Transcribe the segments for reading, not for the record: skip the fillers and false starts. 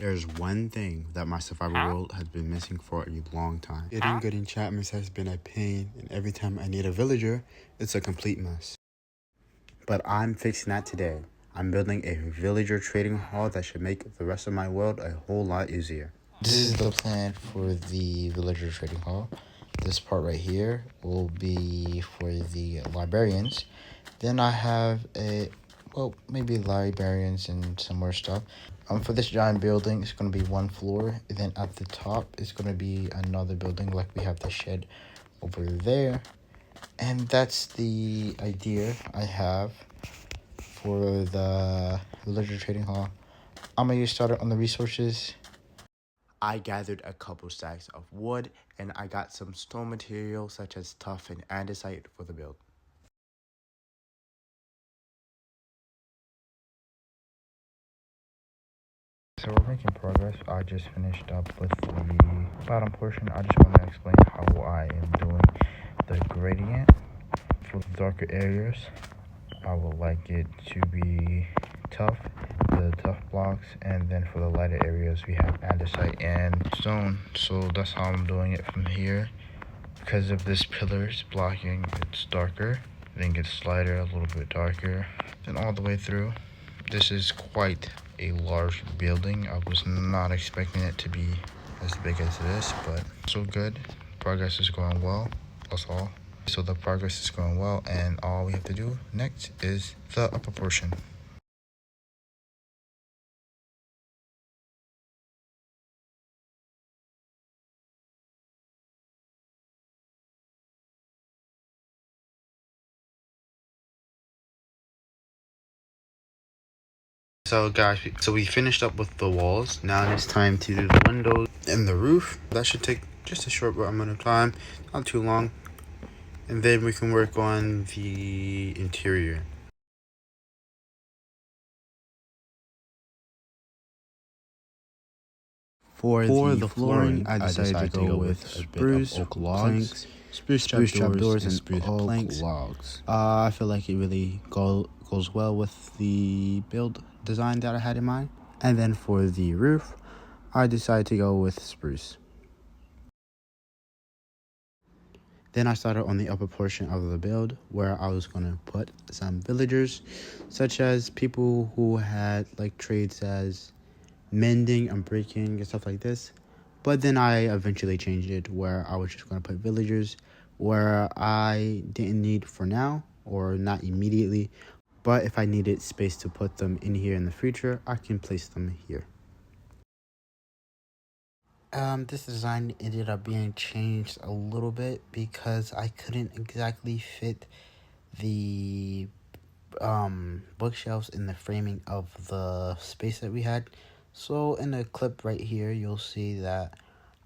There's one thing that my survival world has been missing for a long time. Getting good enchantments has been a pain, and every time I need a villager, it's a complete mess. But I'm fixing that today. I'm building a villager trading hall that should make the rest of my world a whole lot easier. This is the plan for the villager trading hall. This part right here will be for the librarians. Then I have maybe librarians and some more stuff. For this giant building, it's going to be one floor. And then at the top, it's going to be another building, like we have the shed over there. And that's the idea I have for the villager trading hall. I'm going to get started on the resources. I gathered a couple stacks of wood, and I got some stone material such as tuff and andesite for the build. So we're making progress. I just finished up with the bottom portion. I just want to explain how I am doing the gradient. For the darker areas, I would like it to be tough, the tough blocks, and then for the lighter areas we have andesite and stone. So that's how I'm doing it from here. Because of this pillar's blocking, it's darker, then gets lighter, a little bit darker, then all the way through. This is quite a large building. I was not expecting it to be as big as it is, but so good. Progress is going well. That's all. So the progress is going well, and all we have to do next is the upper portion. So guys, we finished up with the walls. Now it's time to do the windows and the roof. That should take just a short amount of time, not too long. And then we can work on the interior. For the flooring, I decided to go with spruce oak logs, spruce trapdoors, and spruce planks. Logs. I feel like it really goes well with the build design that I had in mind. And then for the roof, I decided to go with spruce. Then I started on the upper portion of the build where I was going to put some villagers, such as people who had like trades as mending and breaking and stuff like this. But then I eventually changed it where I was just going to put villagers where I didn't need for now, or not immediately, but if I needed space to put them in here in the future, I can place them here. This design ended up being changed a little bit because I couldn't exactly fit the bookshelves in the framing of the space that we had. So in the clip right here, you'll see that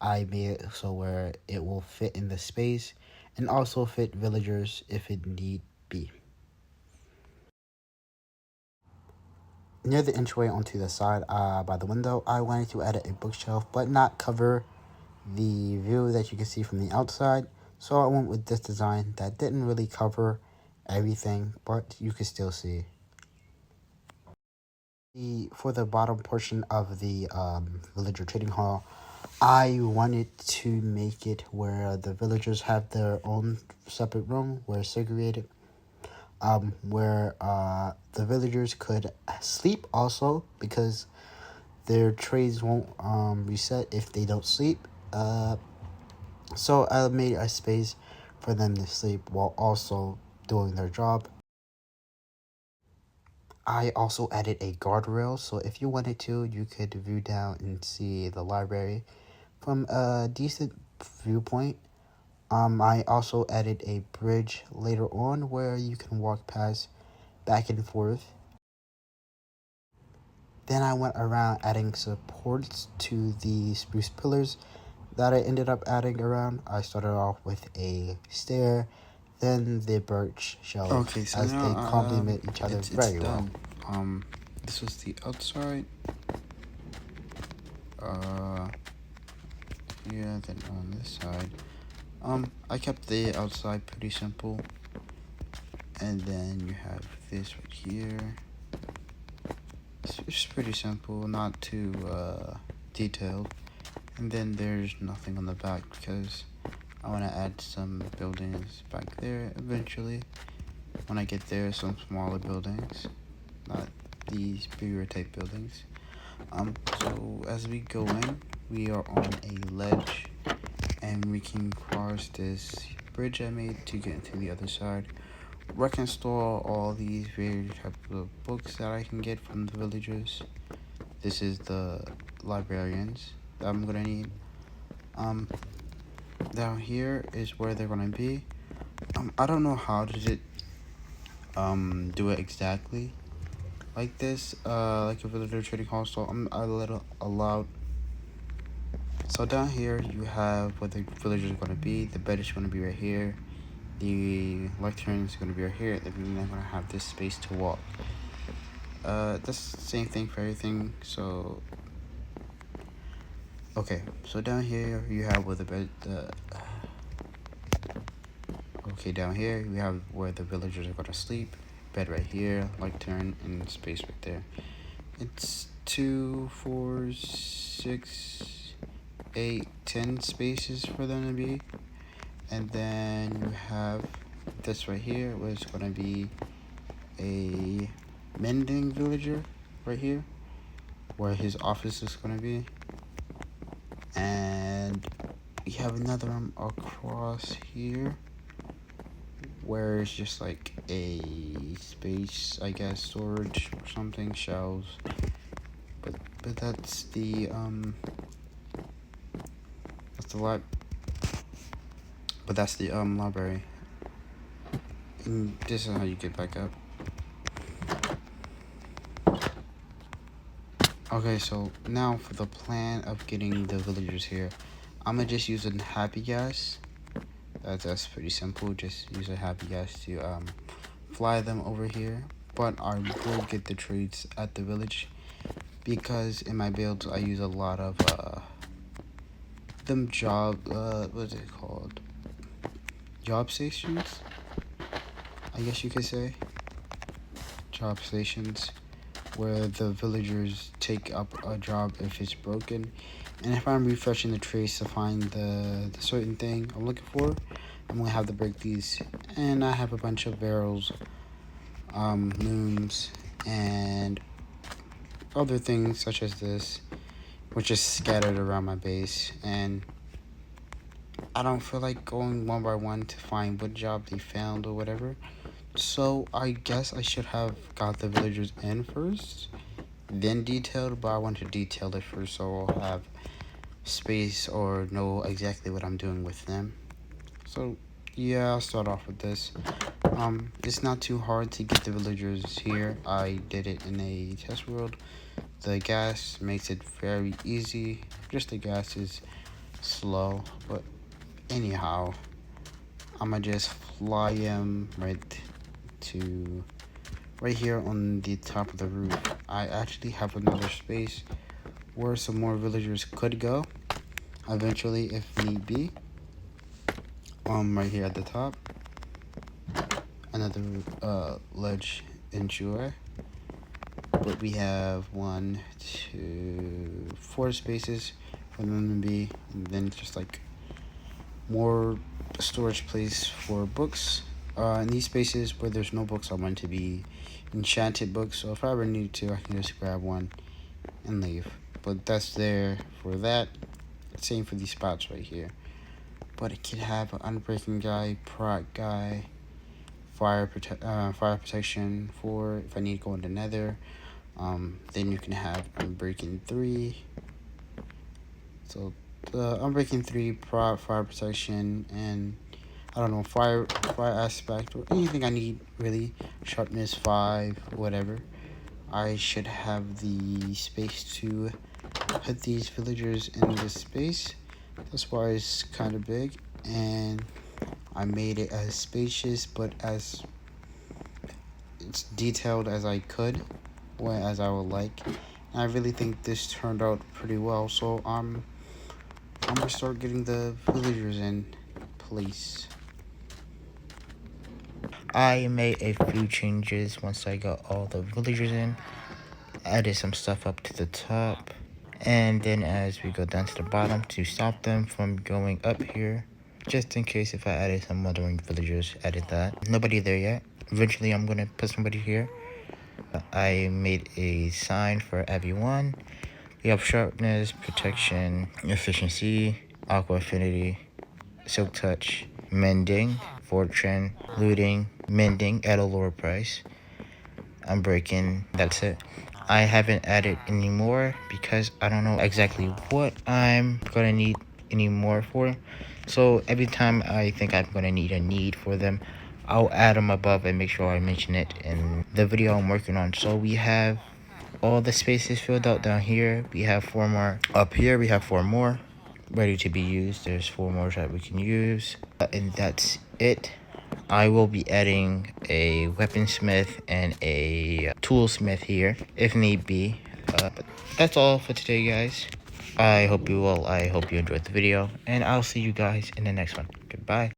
I made it so where it will fit in the space and also fit villagers if it need be. Near the entryway onto the side by the window, I wanted to add a bookshelf but not cover the view that you can see from the outside. So I went with this design that didn't really cover everything, but you can still see. For the bottom portion of the villager trading hall, I wanted to make it where the villagers have their own separate room where it's segregated, where the villagers could sleep also because their trades won't reset if they don't sleep. So I made a space for them to sleep while also doing their job. I also added a guardrail, so if you wanted to, you could view down and see the library from a decent viewpoint. I also added a bridge later on where you can walk past back and forth. Then I went around adding supports to the spruce pillars that I ended up adding around. I started off with a stair, then the birch shelf, Okay, so as now, they complement each other very well. This was the outside. Yeah, then on this side. I kept the outside pretty simple. And then you have this right here. This it's pretty simple, not too detailed. And then there's nothing on the back because I want to add some buildings back there eventually. When I get there, some smaller buildings, not these bigger type buildings. So as we go in, we are on a ledge, and we can cross this bridge I made to get into the other side, where I can store all these various types of books that I can get from the villagers. This is the librarians that I'm gonna need. Down here is where they're gonna be. I don't know how does it do it exactly like this, like a villager trading hall, so I'm a little allowed. So down here you have where the villagers are gonna be. The bed is gonna be right here. The lectern is gonna be right here. Then I'm gonna have this space to walk. That's the same thing for everything. So okay, so down here you have where the bed. Okay, down here we have where the villagers are gonna sleep. Bed right here, lectern, and space right there. It's 2, 4, 6, 8, 10 spaces for them to be. And then you have this right here, where it's gonna be a mending villager right here, where his office is gonna be. And we have another one across here, where it's just like a space, I guess, storage or something, shelves. But that's the library. And this is how you get back up. Okay, so now for the plan of getting the villagers here, I'm gonna just use a happy gas. That's pretty simple. Just use a happy gas to fly them over here. But I will get the trades at the village, because in my builds I use a lot of what's it called? Job stations, I guess you could say. Job stations where the villagers take up a job if it's broken. And if I'm refreshing the trace to find the certain thing I'm looking for, I'm gonna have to break these. And I have a bunch of barrels, looms, and other things such as this, which is scattered around my base. And I don't feel like going one by one to find what job they found or whatever. So I guess I should have got the villagers in first, then detailed, but I want to detail it first so I'll have space or know exactly what I'm doing with them. So yeah, I'll start off with this. It's not too hard to get the villagers here. I did it in a test world. The gas makes it very easy. Just the gas is slow, but anyhow, I'ma just fly him right here on the top of the roof. I actually have another space where some more villagers could go eventually if need be. Right here at the top, another ledge enjoy. But we have 1, 2, 4 spaces for them to be, and then just like more storage place for books. In these spaces where there's no books, I want to be enchanted books, so if I ever need to, I can just grab one and leave. But that's there for that. Same for these spots right here. But it could have an unbreaking guy, prot guy, fire protection for if I need to go into nether. Then you can have unbreaking 3. So the unbreaking 3, prot, fire protection, and I don't know, fire aspect, or anything I need really. Sharpness 5, whatever. I should have the space to put these villagers in this space. That's why it's kind of big, and I made it as spacious but as it's detailed as I could, or as I would like. And I really think this turned out pretty well, so I'm gonna start getting the villagers in place. I made a few changes once I got all the villagers in. added some stuff up to the top. And then as we go down to the bottom to stop them from going up here, just in case if I added some other villagers, added that. Nobody there yet. Eventually I'm gonna put somebody here. I made a sign for everyone. We have sharpness, protection, efficiency, aqua affinity, silk touch, mending, fortune, looting, mending at a lower price. I'm breaking, that's it. I haven't added any more because I don't know exactly what I'm gonna need any more for. So every time I think I'm gonna need a need for them, I'll add them above and make sure I mention it in the video I'm working on. So we have all the spaces filled out down here. We have 4 more. Up here we have 4 more ready to be used. There's 4 more that we can use. And that's it. I will be adding a weaponsmith and a toolsmith here if need be. But that's all for today, guys. I hope you enjoyed the video, and I'll see you guys in the next one. Goodbye.